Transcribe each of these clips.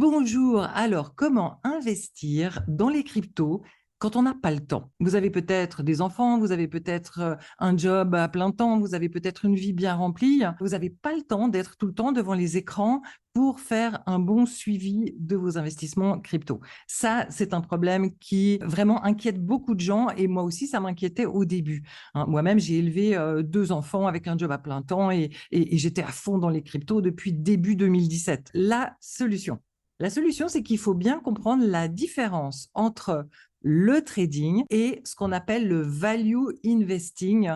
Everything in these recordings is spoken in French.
Bonjour, alors comment investir dans les cryptos quand on n'a pas le temps? Vous avez peut-être des enfants, vous avez peut-être un job à plein temps, vous avez peut-être une vie bien remplie, vous n'avez pas le temps d'être tout le temps devant les écrans pour faire un bon suivi de vos investissements crypto. Ça, c'est un problème qui vraiment inquiète beaucoup de gens et moi aussi, ça m'inquiétait au début, hein. Moi-même, j'ai élevé 2 enfants avec un job à plein temps et j'étais à fond dans les cryptos depuis début 2017. La solution, c'est qu'il faut bien comprendre la différence entre le trading et ce qu'on appelle le value investing,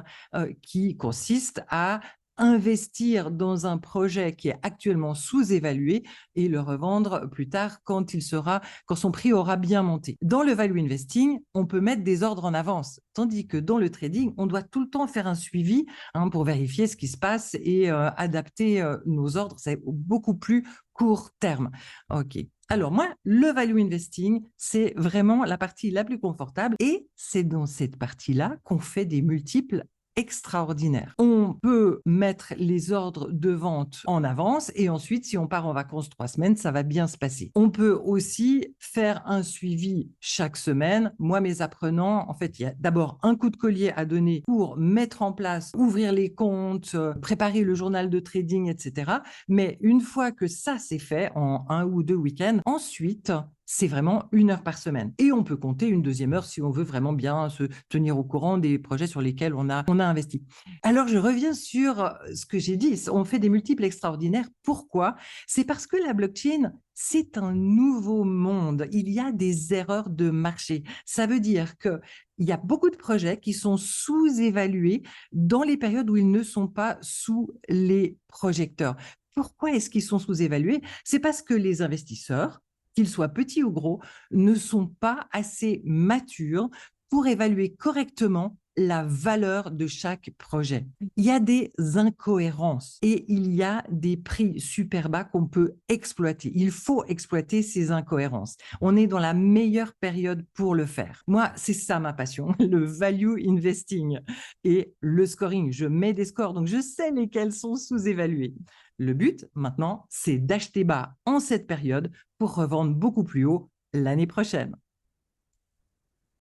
qui consiste à investir dans un projet qui est actuellement sous-évalué et le revendre plus tard quand son prix aura bien monté. Dans le value investing, on peut mettre des ordres en avance, tandis que dans le trading, on doit tout le temps faire un suivi, hein, pour vérifier ce qui se passe et adapter nos ordres. C'est beaucoup plus court terme. OK. Alors moi, le value investing, c'est vraiment la partie la plus confortable et c'est dans cette partie-là qu'on fait des multiples extraordinaires. On peut mettre les ordres de vente en avance et ensuite, si on part en vacances 3 semaines, ça va bien se passer. On peut aussi faire un suivi chaque semaine. Moi, mes apprenants, en fait, il y a d'abord un coup de collier à donner pour mettre en place, ouvrir les comptes, préparer le journal de trading, etc. Mais une fois que ça c'est fait en 1 ou 2 week-ends, ensuite, c'est vraiment 1 heure par semaine. Et on peut compter une deuxième heure si on veut vraiment bien se tenir au courant des projets sur lesquels on a investi. Alors, je reviens sur ce que j'ai dit. On fait des multiples extraordinaires. Pourquoi? C'est parce que la blockchain, c'est un nouveau monde. Il y a des erreurs de marché. Ça veut dire qu'il y a beaucoup de projets qui sont sous-évalués dans les périodes où ils ne sont pas sous les projecteurs. Pourquoi est-ce qu'ils sont sous-évalués? C'est parce que les investisseurs, qu'ils soient petits ou gros, ne sont pas assez matures pour évaluer correctement la valeur de chaque projet. Il y a des incohérences et il y a des prix super bas qu'on peut exploiter. Il faut exploiter ces incohérences. On est dans la meilleure période pour le faire. Moi, c'est ça ma passion, le value investing et le scoring. Je mets des scores, donc je sais lesquels sont sous-évalués. Le but, maintenant, c'est d'acheter bas en cette période pour revendre beaucoup plus haut l'année prochaine.